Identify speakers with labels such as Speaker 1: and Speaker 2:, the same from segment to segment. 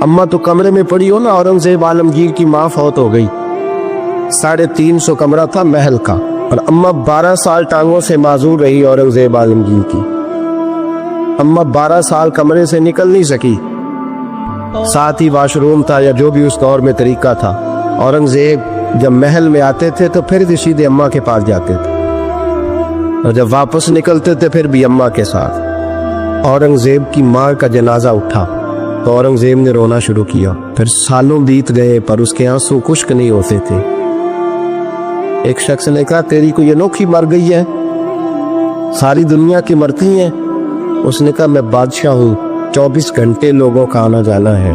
Speaker 1: अम्मा तो कमरे में पड़ी हो ना, औरंगजेब आलमगीर की माँ फौत हो गई, 350 कमरा था महल का, और अम्मा 12 साल टांगों से माजूर रही औरंगजेब आलमगीर की। अम्मा 12 साल कमरे से निकल नहीं सकी, साथ ही वाशरूम था या जो भी उस दौर में तरीका था। औरंगजेब जब महल में आते थे तो फिर भी सीधे अम्मा के पास जाते थे, और जब वापस निकलते थे फिर भी अम्मा के साथ। औरंगजेब की माँ का जनाजा उठा तो औरंगजेब ने रोना शुरू किया। फिर सालों बीत गए पर उसके आंसू खुश्क नहीं होते थे। एक शख्स ने कहा, तेरी कोई अनोखी मर गई है, सारी दुनिया की मरती हैं। उसने कहा, मैं बादशाह हूँ, 24 घंटे लोगों का आना जाना है,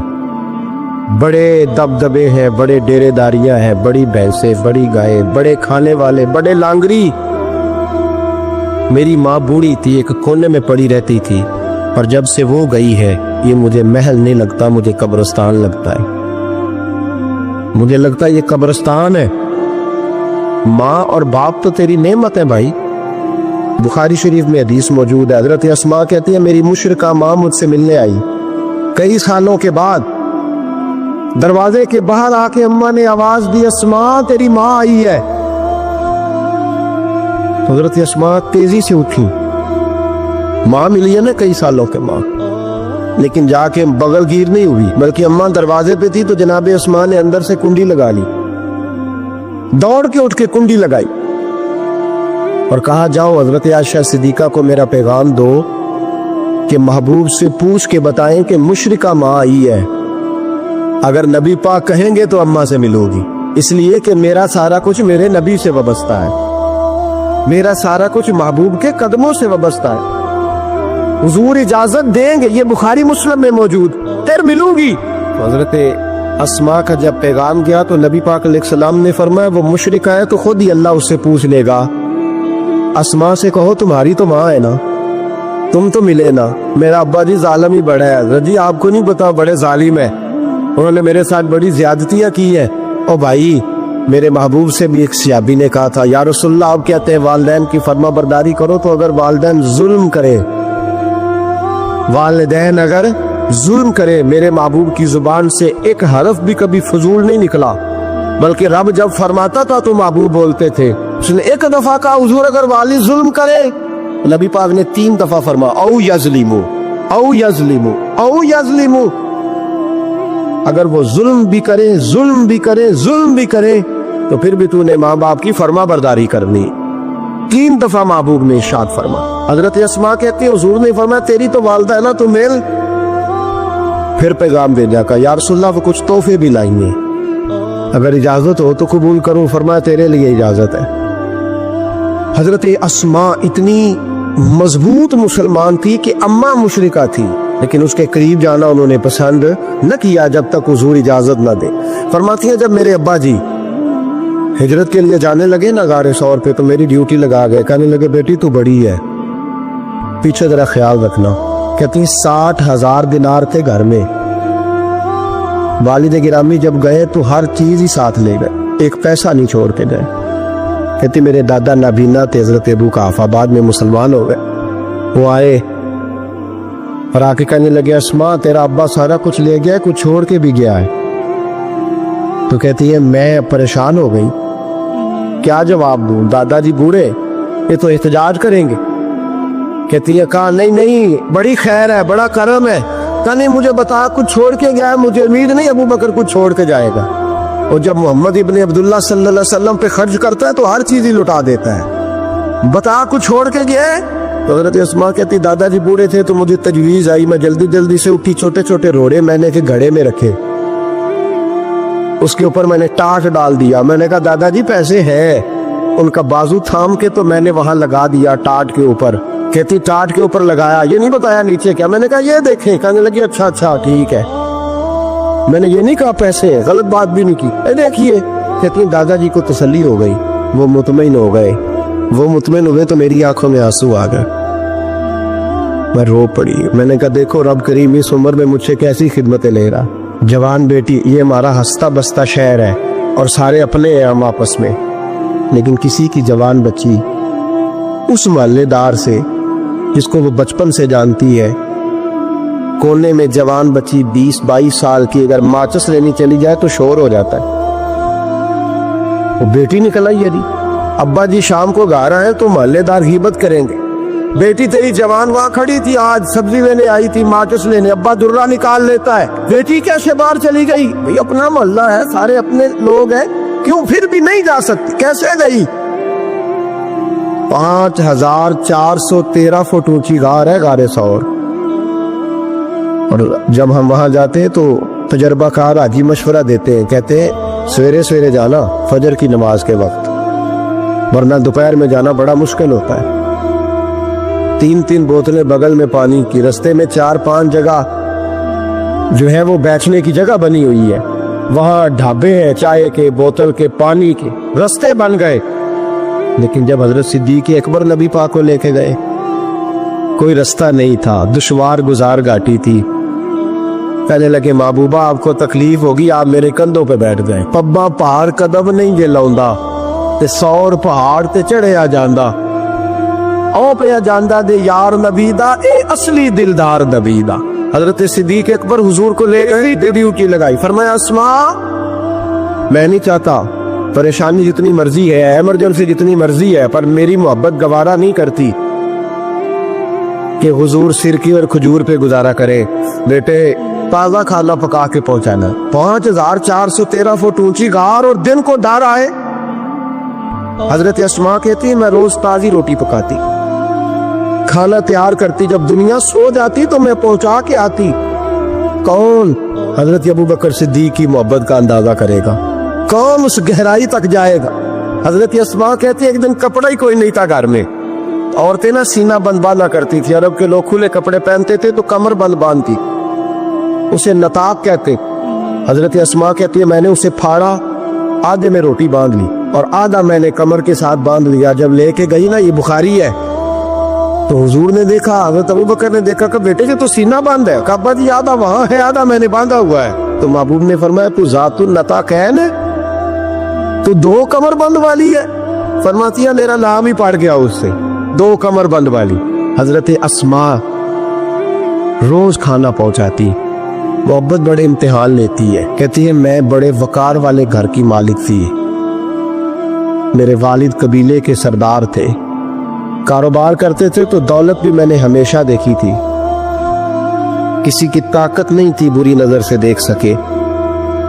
Speaker 1: बड़े दबदबे हैं, बड़े डेरेदारियां हैं, बड़ी भैंसें, बड़ी गायें, बड़े खाने वाले, बड़े लांगरी। मेरी माँ बूढ़ी थी, एक कोने में पड़ी रहती थी, पर जब से वो गई है ये मुझे महल नहीं लगता, मुझे कब्रिस्तान लगता है। मुझे लगता है ये कब्रिस्तान है। माँ और बाप तो तेरी नेमत है भाई। बुखारी शरीफ में हदीस मौजूद है, हजरत अस्मा कहती है, मेरी मुशरिका माँ मुझसे मिलने आई कई सालों के बाद। दरवाजे के बाहर आके अम्मा ने आवाज दी, अस्मा तेरी माँ आई है। हजरत अस्मा तेजी से उठी, माँ मिली है ना कई सालों के माँ, लेकिन जाके बगल गिर नहीं हुई, बल्कि अम्मा दरवाजे पे थी तो जनाब अस्मा ने अंदर से कुंडी लगा ली, दौड़ के उठ के कुंडी लगाई और कहा, जाओ हजरत आयशा सिद्दीका को मेरा पैगाम दो कि महबूब से पूछ के बताएं कि मुशरिका माँ आई है। अगर नबी पाक कहेंगे तो अम्मा से मिलोगी, इसलिए कि मेरा सारा कुछ मेरे नबी से वाबस्ता है, मेरा सारा कुछ महबूब के कदमों से वाबस्ता है। हुजूर इजाजत देंगे, ये बुखारी मुस्लिम में मौजूद, तेर मिलूंगी। हजरत अस्मा का जब पैगाम गया तो नबी पाक अलैहिस्सलाम ने फरमाया, वो मुशरिका है तो खुद ही अल्लाह उससे पूछ लेगा। अस्मा से कहो तुम्हारी तो माँ है ना, तुम तो मिले ना। मेरा अब्बा जी जालिम ही बड़ा है, रजी आपको नहीं पता, बड़े जालिम है, उन्होंने मेरे साथ बड़ी ज्यादतियां की है। ओ भाई, मेरे महबूब से भी एक सहाबी ने कहा था, या रसूलल्लाह आप कहते हैं वालिदैन की फर्मा बरदारी करो, तो अगर वालिदैन जुल्म करे, वालिदैन अगर जुल्म करे, मेरे महबूब की जुबान से एक हरफ भी कभी फजूल नहीं निकला, बल्कि रब जब फरमाता था तो महबूब बोलते थे। उसने एक दफा कहा, हुजूर अगर वालिद जुल्म करे, नबी पाक ने 3 दफा फरमा, औ यज़लिमु, औ यज़लिमु, औ यज़लिमु। अगर वो जुल्म भी करे, जुल्म भी करे, जुल्म भी करे, तो फिर भी तूने माँ बाप की फर्मा बरदारी करनी। 3 दफा महबूब ने इरशाद फरमा। हजरत अस्मा कहती है, हुजूर ने फरमाया, तेरी तो वालिदा है ना, तू मिल। फिर पैगाम भेजा का, या रसूलल्लाह वो कुछ तोहफे भी लाएंगे, अगर इजाजत हो तो कबूल करूं। फरमाया, तेरे लिए इजाजत है। हजरत अस्मा इतनी मजबूत मुसलमान थी कि अम्मा मुशरिका थी, लेकिन उसके करीब जाना उन्होंने पसंद न किया जब तक हुजूर इजाजत न दे। फरमाती है, जब मेरे अब्बा जी हिजरत के लिए जाने लगे ना गारे सौर पे, तो मेरी ड्यूटी लगा गए, कहने लगे, बेटी तू बड़ी है, पीछे जरा ख्याल रखना। कहती 60,000 दिनार थे घर में, वालिद गिरामी जब गए तो हर चीज ही साथ ले गए, एक पैसा नहीं छोड़ के गए। कहती मेरे दादा नाबीना थे हजरत अबू काफा, बाद में मुसलमान हो गए। वो आए और आके कहने लगे, अस्मा तेरा अब्बा सारा कुछ ले गया है, कुछ छोड़ के भी गया है। तो कहती है, मैं परेशान हो गई, क्या जवाब दूं, दादाजी बूढ़े, ये तो एहतजाज करेंगे। कहती है, कहा नहीं नहीं, बड़ी खैर है, बड़ा करम है। कहा नहीं, मुझे बता कुछ छोड़ के गया है, मुझे उम्मीद नहीं अबू बकर कुछ छोड़ के जाएगा। और जब मोहम्मद इब्ने अब्दुल्ला सल्लल्लाहु अलैहि वसल्लम पे खर्च करता है तो हर चीज ही लुटा देता है, बता कुछ छोड़ के गया है। तो हजरत अस्मा कहती, दादाजी बूढ़े थे तो मुझे तजवीज आई, मैं जल्दी जल्दी से उठी, छोटे छोटे रोड़े मैंने के घड़े में रखे, उसके ऊपर मैंने टाट डाल दिया। मैंने कहा, दादाजी पैसे हैं। उनका बाजू थाम के तो मैंने वहां लगा दिया टाट के ऊपर। कहती, टाट के ऊपर लगाया, ये नहीं बताया नीचे क्या। मैंने कहा, ये देखें। कहने लगी, अच्छा अच्छा ठीक है, मैंने ये नहीं कहा पैसे हैं, गलत बात भी नहीं की, देखिए। कहती, दादाजी को तसल्ली हो गई, वो मुतमईन हो गए। वो मुतमईन हुए तो मेरी आंखों में आंसू आ गए, मैं रो पड़ी। मैंने कहा, देखो रब करीम इस उम्र में मुझसे कैसी खिदमतें ले रहा। जवान बेटी, ये हमारा हंसता बसता शहर है और सारे अपने हैं हम आपस में, लेकिन किसी की जवान बच्ची उस मोहल्लेदार से जिसको वो बचपन से जानती है, कोने में जवान बच्ची 20-22 साल की अगर माचिस लेनी चली जाए तो शोर हो जाता है। वो बेटी निकल आई यदि अब्बा जी शाम को घर आए तो मोहल्लेदार गीबत करेंगे, बेटी तेरी जवान वहां खड़ी थी, आज सब्जी लेने आई थी, माचिस लेने, अब्बा दुर्रा निकाल लेता है, बेटी कैसे बाहर चली गई? भाई अपना मोहल्ला है, सारे अपने लोग हैं, क्यों फिर भी नहीं जा सकती, कैसे गई? 5413 फुट ऊंची गार है, गारे सौर। और जब हम वहां जाते हैं तो तजर्बाकार हाजी मशवरा देते हैं, कहते हैं सवेरे सवेरे जाना फजर की नमाज के वक्त, वरना दोपहर में जाना बड़ा मुश्किल होता है। 3-3 बोतलें बगल में पानी की, रस्ते में 4-5 जगह जो है वो बैठने की जगह बनी हुई है, वहां ढाबे हैं, चाय के, बोतल के, पानी के, रस्ते बन गए। लेकिन जब हजरत सिद्दीक अकबर नबी पाक को लेके गए, कोई रास्ता नहीं था, दुश्वार गुजार घाटी थी। कहने लगे महबूबा आपको तकलीफ होगी, आप मेरे कंधों पे बैठ गए, पब्बा पहाड़ कदम नहीं जे लाउंदा ते 100 पहाड़ ते चढ़े आ जांदा, ओ पे जांदा दे यार नबी दा, ए असली दिलदार नबी दा। हजरत सिद्दीक अकबर हुजूर को ले गई, ड्यूटी लगाई, फरमाया अस्मा मैं नहीं चाहता, परेशानी जितनी मर्जी है, इमरजेंसी जितनी मर्जी है, पर मेरी मोहब्बत गवारा नहीं करती कि हुजूर सिरकी और खजूर पे गुजारा करे, बेटे ताजा खाना पका के पहुंचाना। 5413 फुट ऊंची गार और दिन को डर आए। हजरत अस्मा कहती है मैं रोज ताजी रोटी पकाती, खाना तैयार करती, जब दुनिया सो जाती तो मैं पहुंचा के आती। कौन हजरत अबू बकर सिद्दीक की मोहब्बत का अंदाजा करेगा, कौन उस गहराई तक जाएगा। हजरत अस्मा कहती एक दिन कपड़ा ही कोई नहीं था घर में, औरतें ना सीना बंद बांधा करती थी, अरब के लोग खुले कपड़े पहनते थे तो कमर बंद बांधती, उसे नताक कहते। हजरत अस्मा कहती है मैंने उसे फाड़ा, आधे में रोटी बांध ली और आधा मैंने कमर के साथ बांध लिया। जब लेके गई ना, ये बुखारी है, तो हुजूर ने देखा, हजरत अबू बकर ने देखा कि बेटे जी तो सीना बंद है, कहा जी आधा वहां है, आधा मैंने बांधा हुआ है। तो महबूब ने फरमाया तू जातुन नताकैन है, तू 2 कमर बंद वाली है। फरमाती है मेरा नाम ही पड़ गया उससे, 2 कमर बंद वाली। हजरत अस्मा रोज खाना पहुंचाती, मोहब्बत बड़े इम्तिहान लेती है। कहती है मैं बड़े वकार वाले घर की मालिक थी, मेरे वालिद कबीले के सरदार थे, कारोबार करते थे तो दौलत भी मैंने हमेशा देखी थी, किसी की ताकत नहीं थी बुरी नजर से देख सके।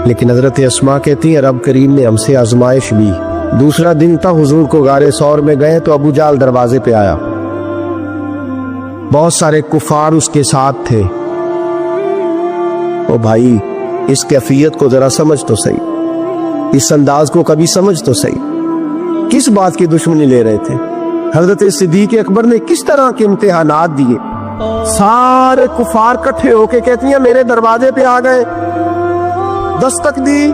Speaker 1: लेकिन हजरत अस्मा कहती है रब करीम ने हमसे आजमाइश ली। दूसरा दिन था, हुजूर को गारे सौर में गए तो अबू जाल दरवाजे पे आया, बहुत सारे कुफार उसके साथ थे। ओ भाई इस कैफियत को जरा समझ तो सही, इस अंदाज को कभी समझ तो सही, किस बात की दुश्मनी ले रहे थे। हजरत सिद्दीक अकबर ने किस तरह के इम्तिहानात दिए। सारे कुफार इकट्ठे होके कहती हैं मेरे दरवाजे पे आ गए, दस्तक दी,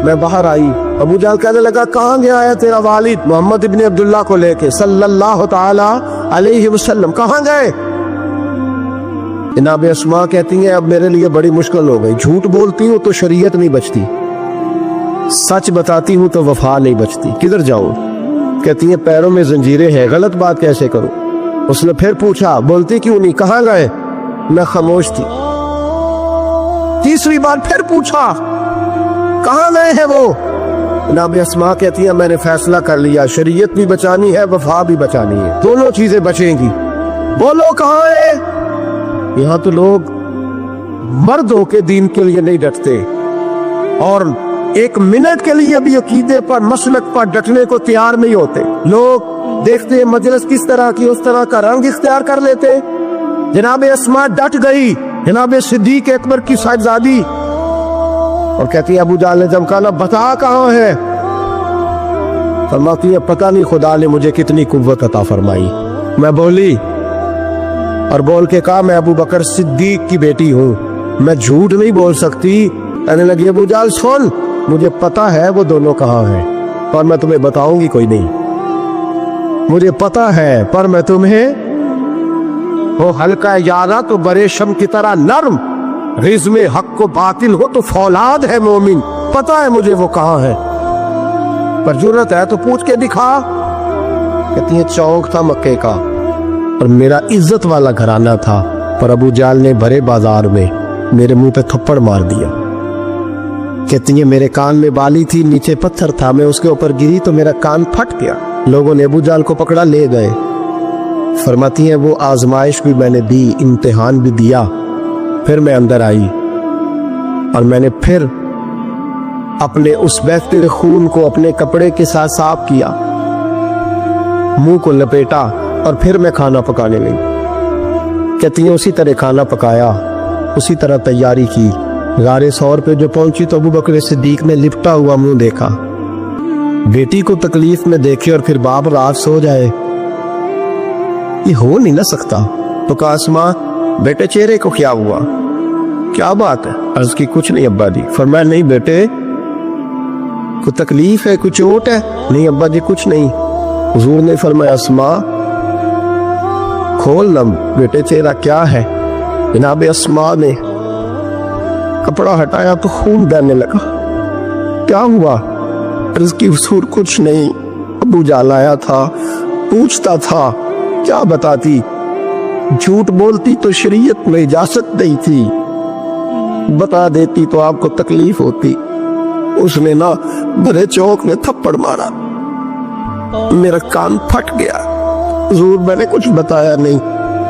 Speaker 1: मैं बाहर आई। अबू जाल कहने लगा कहाँ गया है तेरा वालिद मोहम्मद इब्न अब्दुल्ला को लेके सल्लल्लाहु ताला अलैहि वसल्लम, कहाँ गए? जनाब अस्मा कहती हैं अब मेरे लिए बड़ी मुश्किल हो गई, झूठ बोलती हूँ तो शरीयत नहीं बचती, सच बताती हूँ तो वफा नहीं बचती, किधर जाऊं? कहती है पैरों में जंजीरें हैं, गलत बात कैसे करूं? उसने फिर पूछा बोलती क्यों नहीं, कहाँ गए? मैं खामोश थी। तीसरी बार फिर पूछा कहाँ गए हैं वो? जनाब अस्मा कहती है मैंने फैसला कर लिया, शरीयत भी बचानी है, वफा भी बचानी है, दोनों चीजें बचेंगी। बोलो कहाँ है? यहाँ तो लोग मर्द होके दीन के लिए नहीं डटते और एक मिनट के लिए भी अकीदे पर मसलक पर डटने को तैयार नहीं होते। लोग देखते हैं मजलिस किस तरह की, उस तरह का रंग इख्तियार कर लेते। जनाब अस्मा डट गई, जनाब सिद्दीक अकबर की साहिबजादी, और कहती है अबू जाल ने जब कहा बता कहाँ है? फरमाती है पता नहीं खुदा ने मुझे कितनी कुव्वत अता फरमाई। मैं बोली और बोल के कहा मैं अबू बकर सिद्दीक की बेटी हूँ, मैं झूठ नहीं बोल सकती। कहने लगी अबू जाल सुन, मुझे पता है वो दोनों कहाँ हैं और मैं तुम्हें बताऊंगी कोई नहीं, मुझे पता है, पर मैं तुम्हें हो हल्का यारा तो बड़े शम की तरह नरम, रिज़ में हक को बातिल हो तो फौलाद है मोमिन, पता है मुझे वो कहाँ है, पर जुर्रत है तो पूछ के दिखा। कहती है चौक था मक्के का और मेरा इज्जत वाला घराना था, पर अबू जाल ने भरे बाजार में मेरे मुंह पे थप्पड़ मार दिया। कहती है मेरे कान में बाली थी, नीचे पत्थर था, मैं उसके ऊपर गिरी तो मेरा कान फट गया। लोगों ने अबू जाल को पकड़ा ले गए। फरमाती है वो आजमाइश भी मैंने दी, इम्तिहान भी दिया। फिर मैं अंदर आई और मैंने फिर अपने उस बहते खून को अपने कपड़े के साथ साफ किया, मुंह को लपेटा और फिर मैं खाना पकाने लगी। कहती है उसी तरह खाना पकाया, उसी तरह तैयारी की। गारे सौर पे जो पहुंची तो अबू बकर सिद्दीक ने लिपटा हुआ मुंह देखा। बेटी को तकलीफ में देखे और फिर बाप रात सो जाए, ये हो नहीं ना सकता। तो कहा अस्मा बेटे चेहरे को क्या हुआ, क्या बात है? अर्ज की कुछ नहीं अब्बा जी। फरमाया नहीं बेटे कोई तकलीफ है, कुछ चोट है? नहीं अब्बा जी कुछ नहीं। हुजूर ने फरमाया अस्मा खोल लम बेटे चेहरा क्या है। जनाब अस्मा ने कपड़ा हटाया तो खून बहने लगा। क्या हुआ? अर्ज की हुजूर कुछ नहीं, अबू जाल आया था, पूछता था। क्या बताती? झूठ बोलती तो शरीयत में इजाजत नहीं थी, बता देती तो आपको तकलीफ होती। उसने ना भरे चौक में थप्पड़ मारा, मेरा कान फट गया। हुजूर मैंने कुछ बताया नहीं।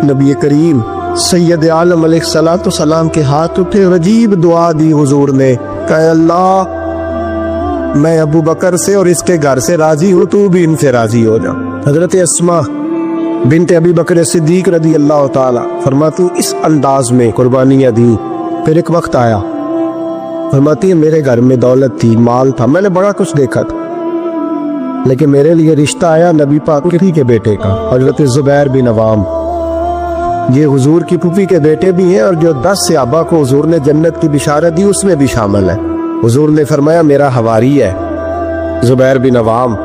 Speaker 1: नबी करीम सैयद आलम अलैहिस्सलातु सलाम के हाथ उठे, अजीब दुआ दी हुजूर ने। कहा अल्लाह मैं अबू बकर से और इसके घर से राजी हूँ, तू भी इनसे राजी हो जा। हजरत अस्मा बिनते अबी बकर सिद्दीक रदी अल्लाह ताला फरमाती इस अंदाज में कुर्बानियाँ दी। फिर एक वक्त आया, फरमाती है मेरे घर में दौलत थी, माल था, मैंने बड़ा कुछ देखा था, लेकिन मेरे लिए रिश्ता आया नबी पाक के बेटे का, हजरत जुबैर बिन अवाम। ये हुजूर की फूफी के बेटे भी हैं और जो 10 सहाबा को हुजूर ने जन्नत की बिशारत दी उसमें भी शामिल है। हुजूर ने फरमाया मेरा हवारी है जुबैर बिन अवाम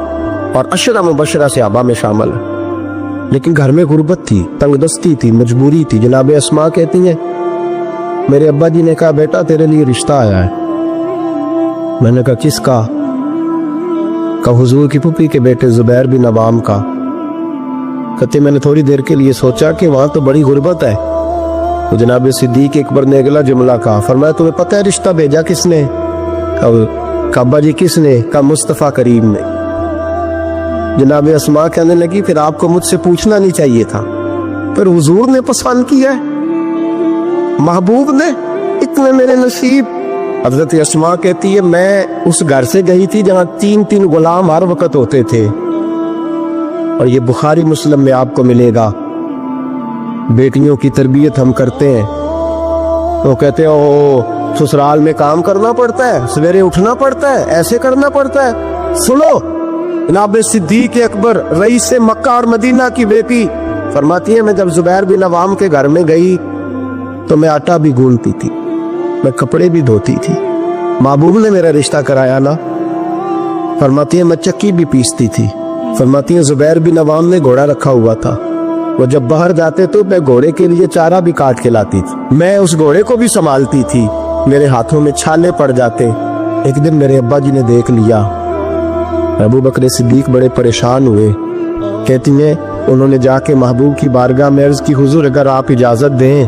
Speaker 1: और अशरा मुबशरा सहाबा में शामिल है। लेकिन घर में गुर्बत थी, तंगदस्ती थी, मजबूरी थी। जनाब अस्मा कहती हैं मेरे अब्बा जी ने कहा बेटा तेरे लिए रिश्ता आया है। मैंने कहा किसका? कहा हुजूर की फूफी के बेटे जुबैर बिन अवाम का। कहते मैंने थोड़ी देर के लिए सोचा कि वहां तो बड़ी गुर्बत है। तो जनाब सिद्दीक अकबर ने अगला जुमला कहा, फरमाया तुम्हें पता है रिश्ता भेजा किसने? कहा अब्बा जी किसने? कहा मुस्तफ़ा करीम ने। जनाब अस्मा कहने लगी फिर आपको मुझसे पूछना नहीं चाहिए था, फिर हुजूर ने पसंद किया है, महबूब ने, इतने मेरे नसीब। हजरत अस्मा कहती है मैं उस घर से गई थी जहां 3-3 गुलाम हर वक्त होते थे, और ये बुखारी मुस्लिम में आपको मिलेगा। बेटियों की तरबियत हम करते हैं तो कहते हैं ओ ससुराल में काम करना पड़ता है, सवेरे उठना पड़ता है, ऐसे करना पड़ता है। सुनो जनाब सिद्दीक अकबर रईस से मक्का और मदीना की बेटी फरमाती है मैं जब जुबैर बिन अवाम के घर में गई तो मैं आटा भी गूंथती थी, मैं कपड़े भी धोती थी। महबूब ने मेरा रिश्ता कराया ना। फरमाती है मैं चक्की भी पीसती थी। फरमाती है जुबैर बिन अवाम ने घोड़ा रखा हुआ था, वो जब बाहर जाते तो मैं घोड़े के लिए चारा भी काट के लाती थी, मैं उस घोड़े को भी संभालती थी, मेरे हाथों में छाले पड़ जाते। एक दिन मेरे अब्बा जी ने देख लिया। अबू बकर सिद्दीक बड़े परेशान हुए। कहती हैं उन्होंने जाके महबूब की बारगाह में अर्ज की हुजूर अगर आप इजाजत दें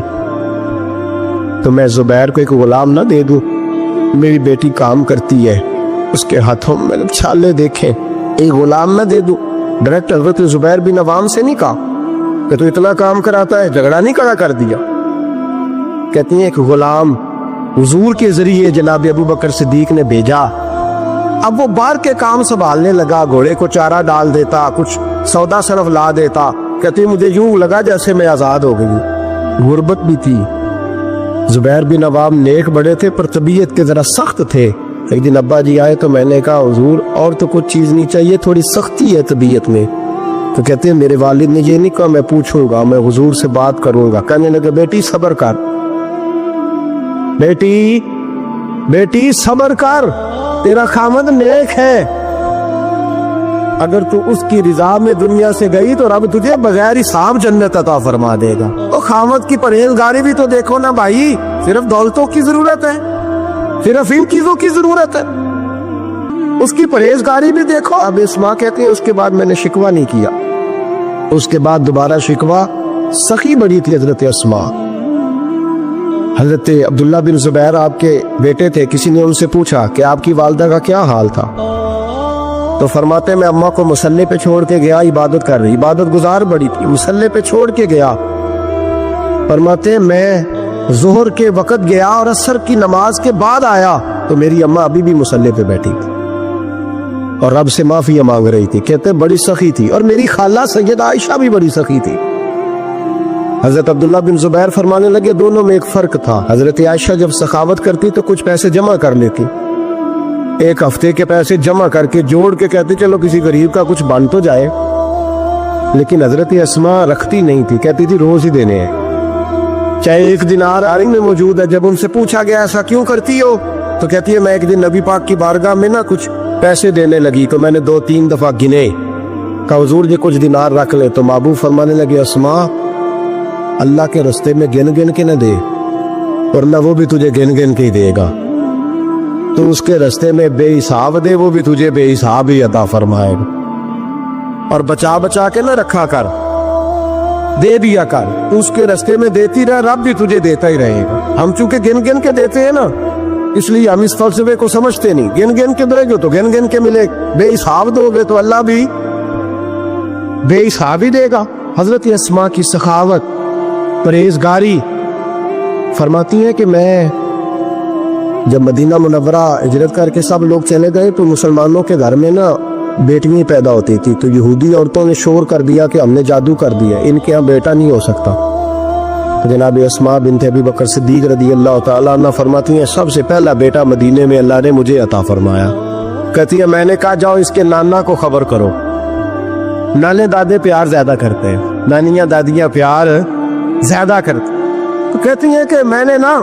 Speaker 1: तो मैं जुबैर को एक गुलाम ना दे दूं, मेरी बेटी काम करती है, उसके हाथों में मैंने छाले देखे, एक गुलाम ना दे दूं। डायरेक्ट हजरत जुबैर बिन अवाम से नहीं कहा कि तू इतना काम कराता है, झगड़ा नहीं खड़ा कर दिया। कहती हैं एक गुलाम हुजूर के जरिए जनाब अबू बकर सिद्दीक ने भेजा। अब वो बाहर के काम संभालने लगा, घोड़े को चारा डाल देता, कुछ सौदा सरफ ला देता। कहती मुझे यूं लगा जैसे मैं आजाद हो गई। गुर्बत भी थी। जुबैर बिन अवाम नेक बड़े थे पर तबीयत के जरा सख्त थे। एक दिन अब्बा जी आए तो मैंने कहा हुजूर और तो कुछ चीज नहीं चाहिए, थोड़ी सख्ती है तबीयत में। तो कहते हैं मेरे वालिद ने ये नहीं कहा मैं पूछूंगा, मैं हुजूर से बात करूंगा। कहने लगे बेटी सब्र कर, बेटी बेटी सब्र कर, तेरा खामद नेक है, अगर तू उसकी रिजा में दुनिया से गई तो रब तुझे बगैर हिसाब जन्नत अता फरमा देगा। तो खामद की परहेजगारी भी तो देखो ना भाई, सिर्फ दौलतों की जरूरत है, सिर्फ इन चीजों की जरूरत है, उसकी परहेजगारी भी देखो। अब इस्मा कहते हैं उसके बाद मैंने शिकवा नहीं किया। उसके बाद दोबारा शिकवा, सखी बड़ी थी हजरत अस्मा, حضرت عبداللہ بن زبیر آپ کے بیٹے تھے. کسی نے ان سے پوچھا کہ آپ کی والدہ کا کیا حال تھا, تو فرماتے ہیں میں اماں کو مصلے پہ چھوڑ کے گیا, عبادت کر رہی, عبادت گزار بڑی تھی, مصلے پہ چھوڑ کے گیا. فرماتے ہیں میں ظہر کے وقت گیا اور عصر کی نماز کے بعد آیا تو میری اماں ابھی بھی مصلے پہ بیٹھی تھی اور رب سے معافی مانگ رہی تھی. کہتے بڑی سخی تھی. اور میری خالہ سیدہ عائشہ بھی بڑی سخی تھی. حضرت عبداللہ بن زبیر فرمانے لگے دونوں میں ایک فرق تھا. حضرت عائشہ جب سخاوت کرتی تو کچھ پیسے جمع کر لیتی, ایک ہفتے کے پیسے جمع کر کے جوڑ کے کہتی چلو کسی غریب کا کچھ بن تو جائے. لیکن حضرت اسماء رکھتی نہیں تھی, کہتی تھی روز ہی دینے ہیں, چاہے ایک دینار آرنگ میں موجود ہے. جب ان سے پوچھا گیا ایسا کیوں کرتی ہو تو کہتی ہے میں ایک دن نبی پاک کی بارگاہ میں نا کچھ پیسے دینے لگی تو میں نے 2-3 دفعہ گنے, کہا حضور جی کچھ دینار رکھ لے. تو محبوب فرمانے لگے اسماء اللہ کے رستے میں گن گن کے نہ دے, ورنہ وہ بھی تجھے گن گن کے ہی دے گا. تو اس کے رستے میں بے حساب دے, وہ بھی تجھے بے حساب ہی عطا فرمائے گا. اور بچا بچا کے نہ رکھا کر, دے دیا کر. تو اس کے رستے میں دیتی رہ, رب بھی تجھے دیتا ہی رہے گا. ہم چونکہ گن گن کے دیتے ہیں نا, اس لیے ہم اس فلسفے کو سمجھتے نہیں. گن گن کے دے گے تو گن گن کے ملے, بے حساب دو گے تو اللہ بھی بے حساب ہی دے گا. حضرت اسماء کی سخاوت, پرہیزگاری. فرماتی ہیں کہ میں جب مدینہ منورہ ہجرت کر کے سب لوگ چلے گئے تو مسلمانوں کے گھر میں نا بیٹیاں پیدا ہوتی تھی. تو یہودی عورتوں نے شور کر دیا کہ ہم نے جادو کر دیا, ان کے ہاں بیٹا نہیں ہو سکتا. جناب اسماء بنت ابی بکر صدیق رضی اللہ تعالیٰ عنہ فرماتی ہیں سب سے پہلا بیٹا مدینے میں اللہ نے مجھے عطا فرمایا. کہتی ہے میں نے کہا جاؤ اس کے نانا کو خبر کرو. نانے دادے پیار زیادہ کرتے ہیں, نانیاں دادیاں پیار زیادہ کرتے. تو کہتی ہیں کہ میں نے نا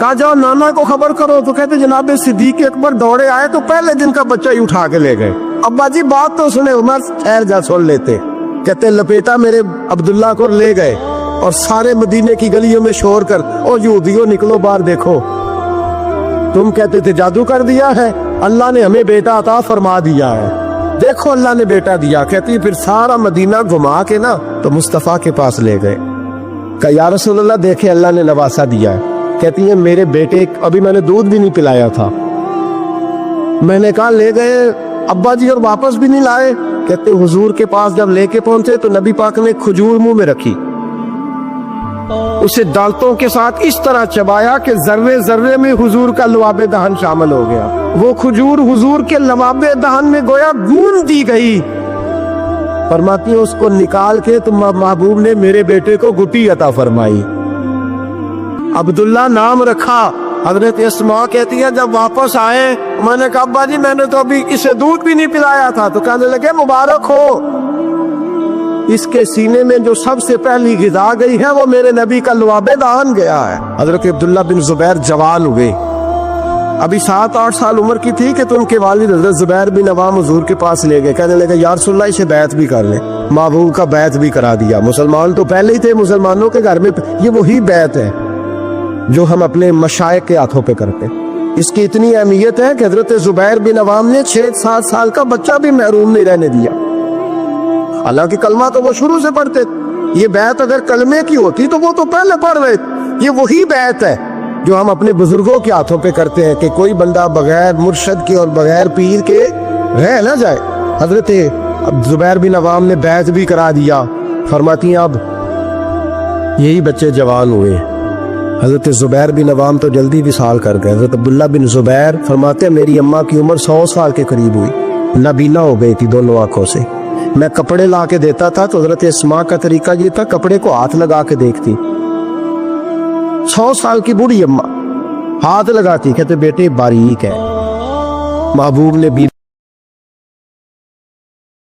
Speaker 1: کہا جاؤ نانا کو خبر کرو. تو کہتے جناب صدیق اکبر دوڑے آئے تو پہلے دن کا بچہ ہی اٹھا کے لے گئے. ابا جی بات تو سنے, عمر ٹھہر جا سن لیتے. کہتے لپیٹا میرے عبداللہ کو لے گئے اور سارے مدینے کی گلیوں میں شور کر او یہودیوں نکلو باہر دیکھو, تم کہتے تھے جادو کر دیا ہے, اللہ نے ہمیں بیٹا عطا فرما دیا ہے, دیکھو اللہ نے بیٹا دیا. کہتی پھر سارا مدینہ گھما کے نا تو مصطفیٰ کے پاس لے گئے. کہا یا رسول اللہ دیکھے اللہ نے نواسا دیا ہے. کہتی ہیں میرے بیٹے ابھی میں نے دودھ بھی نہیں پلایا تھا, میں نے کہا لے گئے ابا جی اور واپس بھی نہیں لائے. کہتے حضور کے پاس جب لے کے پہنچے تو نبی پاک نے کھجور منہ میں رکھی, اسے دانتوں کے ساتھ اس طرح چبایا کہ ذرے ذرے میں حضور کا لعاب دہن شامل ہو گیا. وہ کھجور حضور کے لعاب دہن میں گویا گون دی گئی. فرماتی ہیں اس کو نکال کے تو محبوب نے میرے بیٹے کو گٹی عطا فرمائی, عبداللہ نام رکھا. حضرت اسماء کہتی ہے جب واپس آئے میں نے کہا ابا جی میں نے تو ابھی اسے دودھ بھی نہیں پلایا تھا. تو کہنے لگے مبارک ہو, اس کے سینے میں جو سب سے پہلی غذا گئی ہے وہ میرے نبی کا لعاب دہن گیا ہے. حضرت عبداللہ بن زبیر جوان ہوئے, ابھی 7-8 سال عمر کی تھی کہ تو ان کے والد حضرت زبیر بن عوام حضور کے پاس لے گئے. کہنے لگے یا رسول اللہ اسے بیعت بھی کر لیں. محبوب کا بیعت بھی کرا دیا. مسلمان تو پہلے ہی تھے, مسلمانوں کے گھر میں یہ وہی بیعت ہے جو ہم اپنے مشائخ کے ہاتھوں پہ کرتے. اس کی اتنی اہمیت ہے کہ حضرت زبیر بن عوام نے 6-7 سال کا بچہ بھی محروم نہیں رہنے دیا. حالانکہ کلمہ تو وہ شروع سے پڑھتے. یہ بیعت اگر کلمے کی ہوتی تو وہ تو پہلے پڑھ رہے. یہ وہی بیعت ہے جو ہم اپنے بزرگوں کے ہاتھوں پہ کرتے ہیں کہ کوئی بندہ بغیر مرشد کے اور بغیر پیر کے رہ نہ جائے. حضرت زبیر بن عوام نے بیعت بھی کرا دیا. فرماتی ہیں اب یہی بچے جوان ہوئے. حضرت زبیر بن عوام تو جلدی وصال کر گئے. حضرت عبداللہ بن زبیر فرماتے ہیں میری اماں کی عمر 100 سال کے قریب ہوئی, نابینا ہو گئی تھی دونوں آنکھوں سے. میں کپڑے لا کے دیتا تھا تو حضرت اسماء کا طریقہ یہ تھا کپڑے کو ہاتھ لگا کے دیکھتی. 100 سال کی بوڑھی اماں ہاتھ لگاتی, کہتے بیٹے باریک ہے. محبوب نے